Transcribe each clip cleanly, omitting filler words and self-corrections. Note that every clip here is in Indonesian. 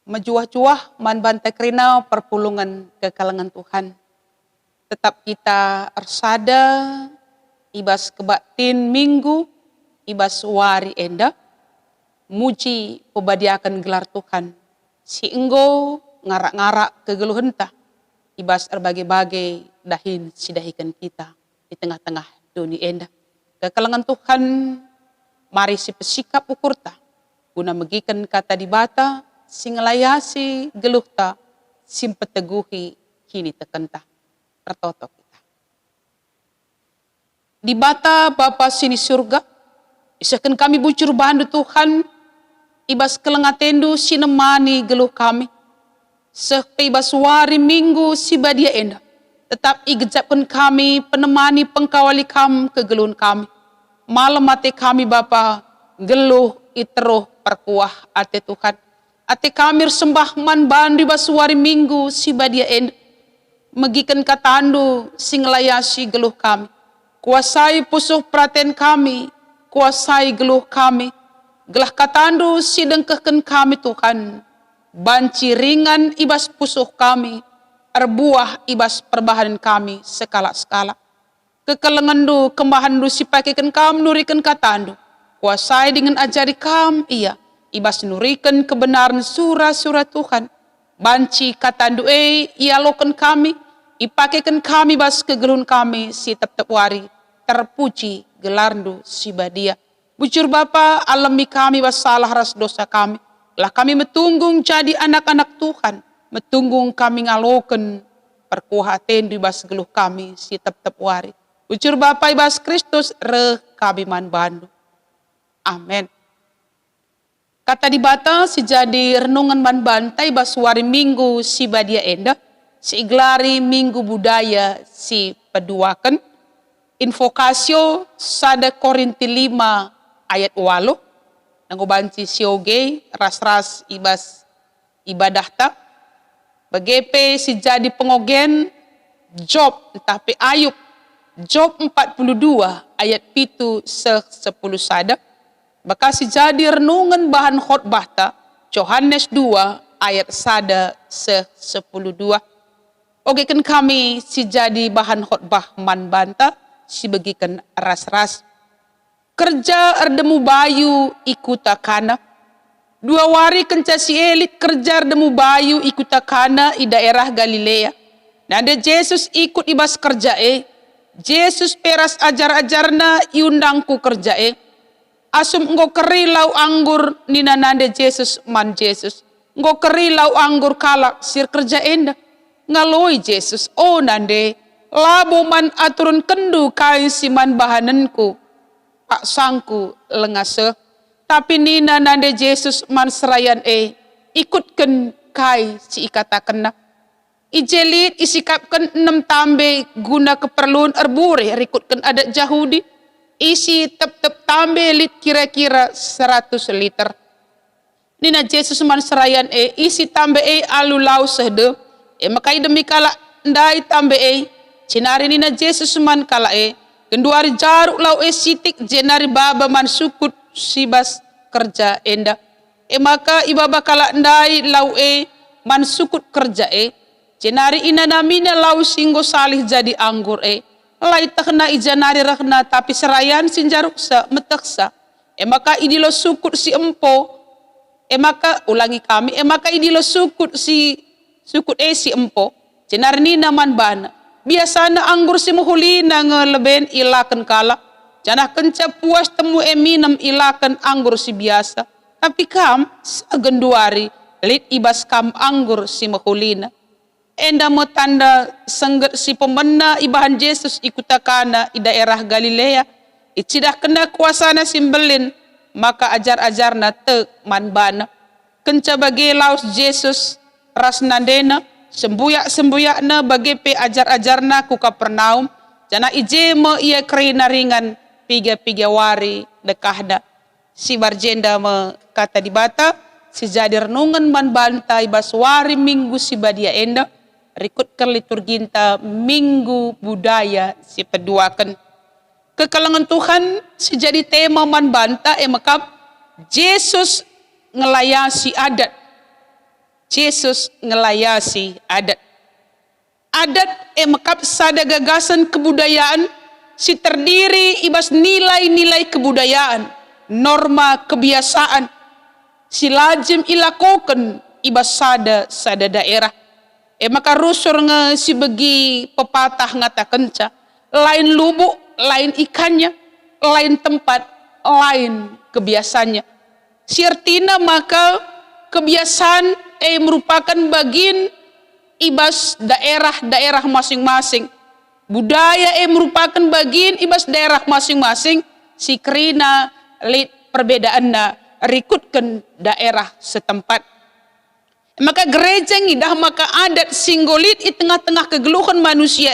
Mejuah-juah man bantai kerina perpulungan ke kalangan Tuhan. Tetap kita ersada ibas kebatin minggu, ibas wari enda, muji pebadiakan gelar Tuhan. Si enggo ngarak-ngarak kegeluhenta, ibas erbagai-bagai dahin sidahikan kita di tengah-tengah dunia enda. Ke kalangan Tuhan, mari si pesikap ukurta, guna megikan kata di bata, singlayasi geluhta, simpeteguhi kini tekenta. Tertotok kita. Di bata Bapa sini surga, isakan kami bucur bandu Tuhan, ibas kelengatendu sinemani geluh kami, ibas wari minggu si badia enda, tetap igejapkan kami, penemani pengkawali kami kegeluhan kami. Malam mati kami Bapa, geluh iteruh perkuah ate Tuhan. Ate kami sembah man bandu ibas wari minggu si badia enda, megikan katandu singlayasi geluh kami. Kuasai pusuh praten kami, kuasai geluh kami. Gelah katandu sidengkehken kami Tuhan. Banci ringan ibas pusuh kami, erbuah ibas perbahanan kami sekala-sekala. Kekelengandu kembahandu sipakekan kami nurikan katandu. Kuasai dengan ajari kami iya, ibas nurikan kebenaran surah-surah Tuhan. Banci katandu ialokan kami, ipakekan kami bas kegeluhan kami si tep-tep wari, terpuji gelarndu si badia. Bujur Bapa, alami kami bas salah ras dosa kami. Lah kami metunggung jadi anak-anak Tuhan, metunggung kami ngaloken perkuhaten di bas geluh kami si tep-tep wari. Bujur Bapa ibas Kristus re kami man bandu. Amin. Kata di bata si jadi renungan man bantai bas wari minggu si badia enda, si iglari minggu budaya si peduakan, invokasio sada Korinti 5 ayat 8, nanggo banci sioge ras-ras ibas ibadahta, bagepe si jadi pengogen Job tapi Ayub, Job 42 ayat 7 10 sada, bakasi jadi renungan bahan khotbahta Yohanes 2 ayat sada 10:2. Oke kan kami si jadi bahan khotbah man banta si bagikan ras-ras. Kerja erdemu bayu ikutakana. 2 wari kenca si elit kerja erdemu bayu ikutakana i daerah Galilea. Nanda Yesus ikut ibas kerja Yesus peras ajar-ajarna iundangku kerja Asum ngo keri lau anggur nina nande Jesus man Jesus. Ngo keri lau anggur kalak sir kerja enda. Ngaloi Jesus, oh nande, labo man aturun kendu kai siman bahananku. Pak sangku lengase. Tapi nina nande Jesus man serayan ikutken kai si ikatakenna. Ijelit isikapkan 6 tambe guna keperluan erbure rikutkan adat Yahudi. Isi tep-tep tambe lit kira-kira 100 liter. Nina Jesus man serayan isi tambe alu lau sehde. Makai demi kala ndai tambe cinari nina Jesus man kala kenduari jaruk lau sitik jenari baba man sukut sibas kerja enda. Maka ibaba kala ndai lau man sukut kerja jenari ina namina lau singgo salih jadi anggur Lai takna ijanari rakna tapi serayan sinjaruksa meteksa. Maka idilo sukut si empo. Maka ulangi kami. Maka idilo sukut si empo. Jenarni naman bana. Biasana anggur si muhulina ngeleben ilakan kala. Janah kenca puas temu minum ilakan anggur si biasa. Tapi kam sagenduari lit ibas kam anggur si muhulina. Enda mo tanda sengget si pemena ibahan Yesus ikutakana i daerah Galilea. Icidah kena kuasana simbelin. Maka ajar-ajarna te manbana. Kenca bagi laus Yesus rasnandena. Sembuyak-sembuyakna bagi pe ajar-ajarna ku Kapernaum. Jana ije mo ia kerina ringan piga-piga wari dekahda. Si barjenda me kata di bata. Si jadi renungan man bantai baswari minggu si badia enda. Rikut ke liturginta minggu budaya si peduakan. Kekalangan Tuhan si jadi tema man banta makap Yesus ngelayasi adat. Yesus ngelayasi adat. Adat makap sada gagasan kebudayaan si terdiri ibas nilai-nilai kebudayaan, norma kebiasaan si lazim ilakokan ibas sada daerah. Maka rusur nge si begi pepatah ngatakenca, lain lubuk, lain ikannya, lain tempat, lain kebiasaannya. Sirtina maka kebiasaan merupakan bagian ibas daerah-daerah masing-masing. Budaya merupakan bagian ibas daerah masing-masing. Si kerina lid perbedaanna rikutkan daerah setempat. Maka gereja ngidah maka adat singgolit di tengah-tengah kegeluhan manusia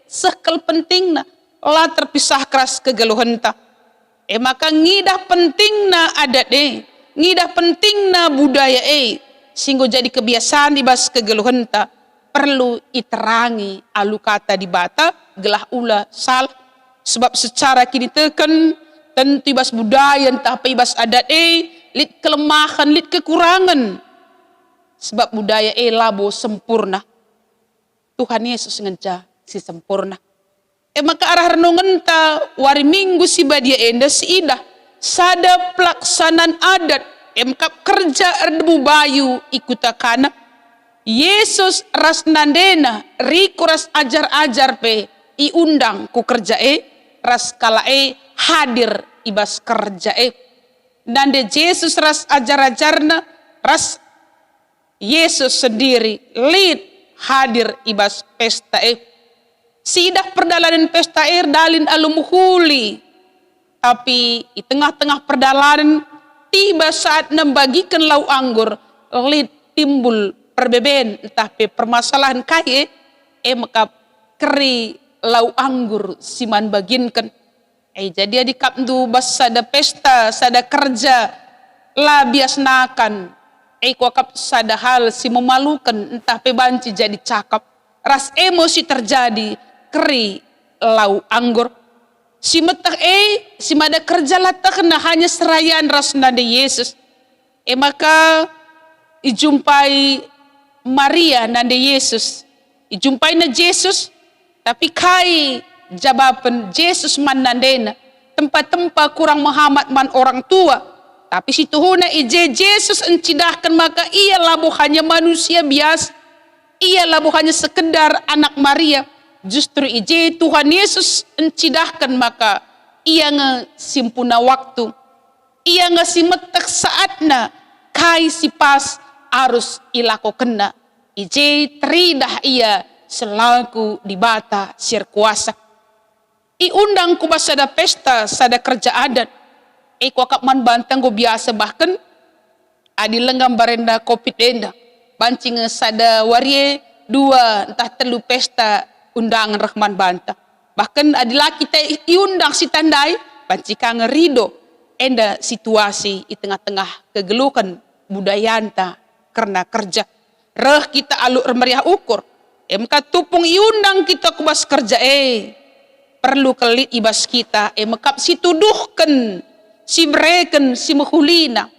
sekel pentingna lah terpisah keras kegeluhan ta. Maka ngidah pentingna adat ngidah pentingna budaya singgo jadi kebiasaan ibas kegeluhan ta perlu iterangi alu kata di bata gelah ula salah. Sebab secara kini teken tentu ibas budaya entah apa ibas adat lid kelemahan lid kekurangan. Sebab budaya labo sempurna. Tuhan Yesus ngeja si sempurna. Maka arah renungan ta wari minggu si badia enda si idah sada pelaksanaan adat emkap kerja erdebu bayu ikutakana Yesus ras nandena riku ras ajar-ajar pe iundang ku kerja ras kala hadir ibas kerja nande Yesus ras ajar-ajarna ras Yesus sendiri lid hadir ibas pesta sidah perdalanan pesta dalin alumuhuli tapi di tengah-tengah perdalanan tiba saat membagikan lau anggur lid timbul perbeben entah permasalahan kaya maka keri lau anggur siman baginkan jadi adik kapdu bas sada pesta sada kerja lah biasnakan kuakap sada hal si memalukan entah banci jadi cakap ras emosi terjadi keri lau anggur si metak si mada kerja latak na hanya serayaan ras nade Yesus maka ijumpai Maria nade Yesus ijumpai na Yesus tapi kai jawaban Yesus man nandena tempat-tempat kurang menghamat man orang tua tapi si tuhuna Yesus encidahkan maka ia labu hanya manusia biasa ia labu hanya sekedar anak Maria. Justru Tuhan Yesus encidahkan maka ia ngesimpuna waktu. Ia ngesimetek saatna kai si pas harus ilako kena. Teridah ia selaku di bata sir kuasa. Iundang ku sada pesta sada kerja adat. Kuakap man bantang go biasa bahkan adi lenggam barenda kopit enda. Bancing sada warie dua entah telu pesta undangan Rahman banta. Bahkan adalah kita iundang si tandai bancika ngerido enda situasi di tengah-tengah kegeluhan budayanta karena kerja. Reh kita aluk meriah ukur. Maka tupung iundang kita kubas kerja perlu kelit ibas kita maka si tuduhkan si breken si mehulina.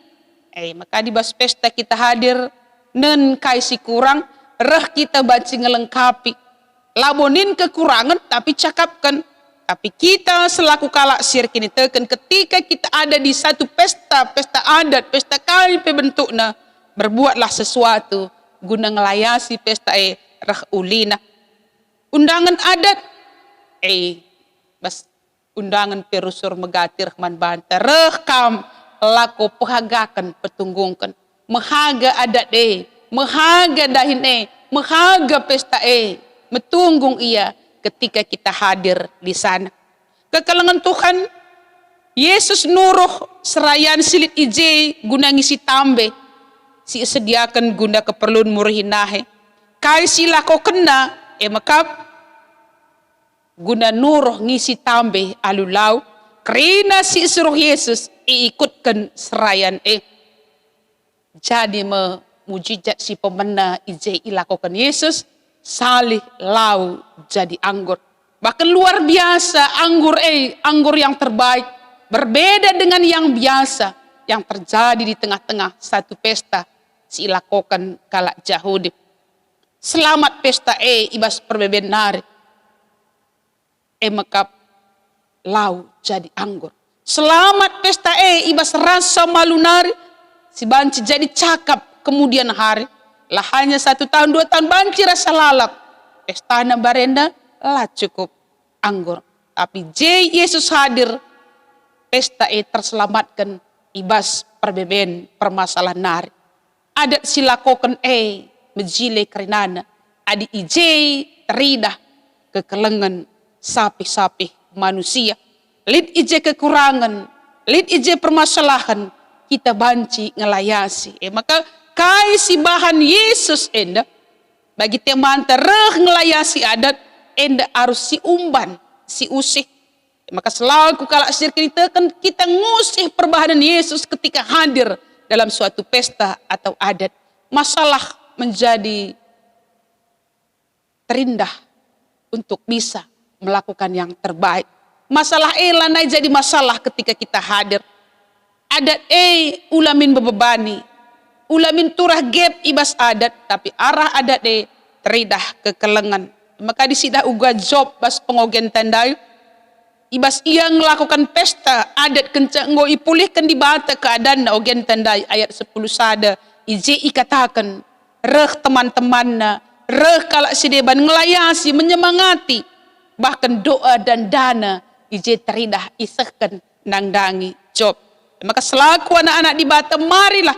Maka di bas pesta kita hadir nen kai si kurang reh kita baci ngelengkapi labonin kekurangan tapi cakapkan. Tapi kita selaku kalak sir kini teken ketika kita ada di satu pesta adat, pesta kali bentukna berbuatlah sesuatu guna ngelayasi pesta reh ulina. Undangan adat bas undangan perusur megatir man banta reh kam lako pehagakan petunggungkan mehaga adat mehaga dahin mehaga pesta metunggung ia ketika kita hadir di sana. Kekalangan Tuhan Yesus nuruh serayan silit guna ngisi tambe si sediakan guna keperluan murhinahe kai sila ko kena makap guna nuruh ngisi tambe alulau karena si suruh Yesus ikutkan serayan jadi mujizat si pemena ilakokan Yesus salih lau jadi anggur. Bahkan luar biasa anggur yang terbaik berbeda dengan yang biasa yang terjadi di tengah-tengah satu pesta si lakokan kalak Yahudi. Selamat pesta ibas perbeben nari. Makap lau jadi anggur. Selamat pesta ibas rasa malu nari. Si banci jadi cakap kemudian hari. Lah hanya 1 tahun 2 tahun banci rasa lalap. Pestana barenda lah cukup anggur. Tapi Yesus hadir, pesta terselamatkan ibas perbeben permasalahan nari. Adat silakokan mejile kerinana. Adi teridah kekelengan sapi-sapi manusia. Lid kekurangan, lid permasalahan, kita banci ngelayasi. Maka kai si bahan Yesus enda, bagi teman tereh ngelayasi adat, enda harus si umban, si usih. Maka selalu kalau cerita kan kita ngusih perbahanan Yesus ketika hadir dalam suatu pesta atau adat. Masalah menjadi terindah untuk bisa melakukan yang terbaik. Masalah lanai jadi masalah ketika kita hadir. Adat ulamin bebebani, ulamin turah gap ibas adat, tapi arah adat teridah kekelengan. Maka disidah uga job bas pengogen tandai. Ibas ia melakukan pesta adat kencang ngoi pulihkan di bata keadaan na ogen tandai ayat 10 sada. Ikatakan reh teman-temanna, reh kalak sideban ngelayasi, menyemangati, bahkan doa dan dana teridah isahkan nangdangi job. Maka selaku anak-anak di bata, marilah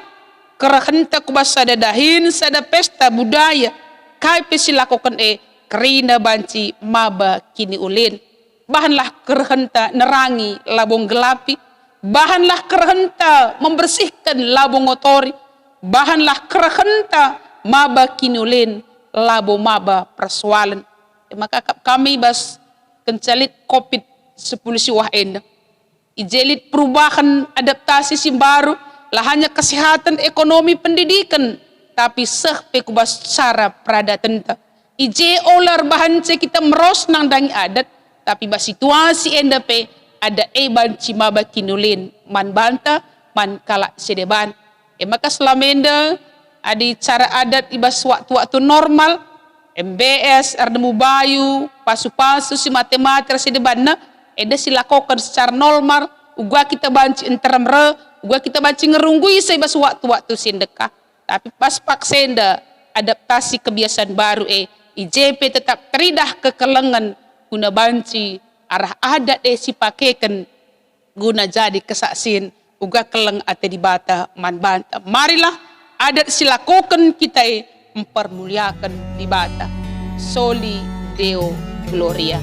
kerahenta kubasa dahin sada pesta budaya kai pesilakokan kerina banci maba kini ulin. Bahanlah kerhenta nerangi labong gelapi, bahanlah kerhenta membersihkan labong ngotori, bahanlah kerhenta maba kini ulin labo maba persoalan. Maka kami bas kencalit COVID-10 siwah enda. Ijelit perubahan adaptasi si baru, lah hanya kesehatan, ekonomi, pendidikan, tapi seh pekubas cara pradatenta. Ije olar bahan kita meros nang dangi adat, tapi bas situasi enda pe ada banci maba kinulin, man banta, man kalak sedeban. Maka selama enda ada cara adat ibas waktu-waktu normal, MBS, ardemu bayu, pasu-pasu si matematika sedeban na, eda silakokan secara normal. Uga kita banci enteram uga kita banci ngerunggui sebas waktu-waktu sindeka. Tapi pas paksenda adaptasi kebiasaan baru IJP tetap teridah kekelengan guna banci arah adat si pakekan guna jadi kesaksin uga keleng ate di bata man banta. Marilah adat silakokan kita mempermuliakan di bata. Soli Deo Gloria.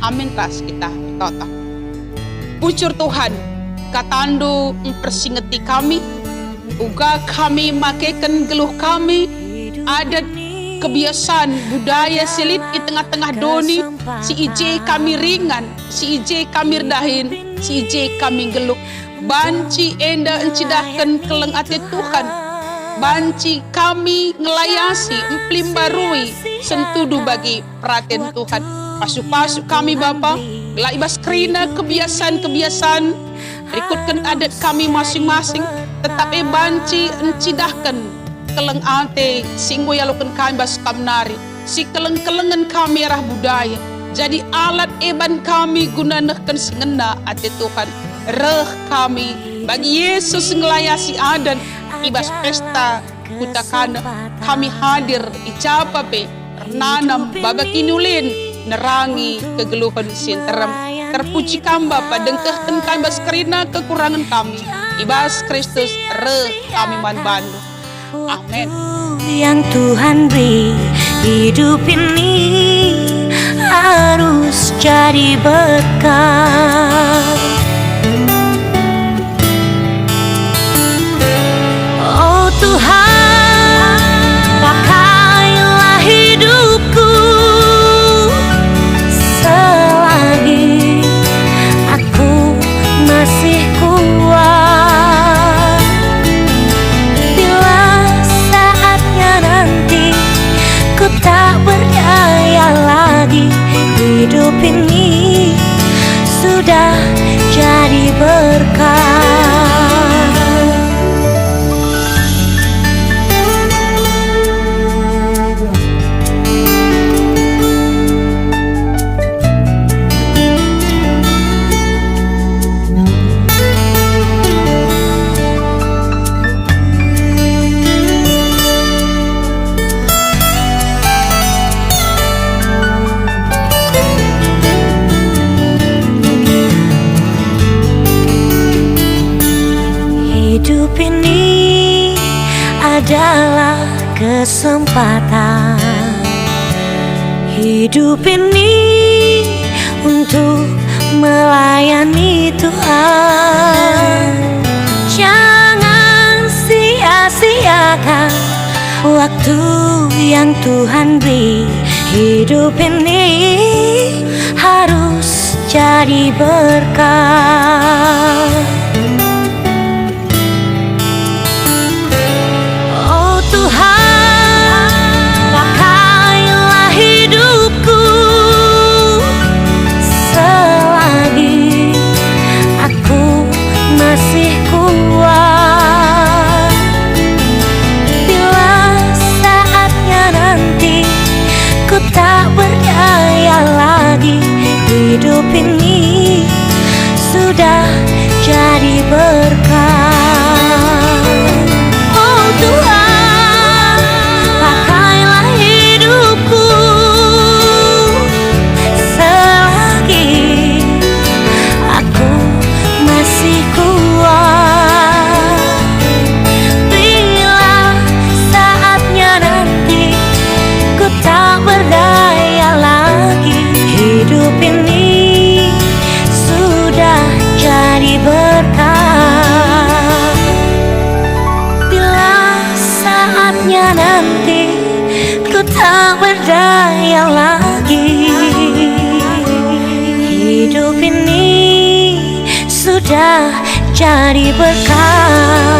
Amin. Ras kita total. Pucur Tuhan, katando mempersingeti kami, uga kami makekan geluh kami, adat kebiasaan budaya silit di tengah-tengah doni, si ije kami ringan, si ije kami dahin, si ije kami geluh, banci enda encidahkan keleng ate Tuhan, banci kami ngelayasi emplimbarui sentudu bagi perhatian Tuhan. Pasu-pasu kami Bapa, lah ibas kerina kebiasaan-kebiasaan, berikutkan adat kami masing-masing, tetapi banci encidahkan keleng ate singgo yalukan kami bas kamnari, si keleng-kelengan kami arah budaya, jadi alat eban kami guna nehkan sengena ate Tuhan. Reh kami bagi Yesus ngelayasi adat ibas pesta kutakana, kami hadir icapape nanam babakinulin nerangi kegeluhan sinteram. Terpuji kamba padengkehkan kami bas kerina kekurangan kami, ibas Kristus reh kami man bandu. Amin. Yang Tuhan beri hidup ini harus jadi berkat. Oh Tuhan, pakailah hidupku selagi aku masih kuat. Bila saatnya nanti ku tak berdaya lagi, hidup ini sudah jadi berkat. adalah kesempatan hidup ini untuk melayani Tuhan. Jangan sia-siakan waktu yang Tuhan beri. Hidup ini harus jadi berkah. Oh Tuhan, pakailah hidupku selagi aku masih kuat. Bila saatnya nanti ku tak berdaya lagi, hidup ini sudah jadi berkah. Oh Tuhan, pakailah hidupku selagi aku masih kuat. Bila saatnya nanti ku tak berdaya lagi, hidup ini sudah jadi berkah. Bila saatnya nanti ku tak berdaya lagi, hidup ini sudah jadi berkah.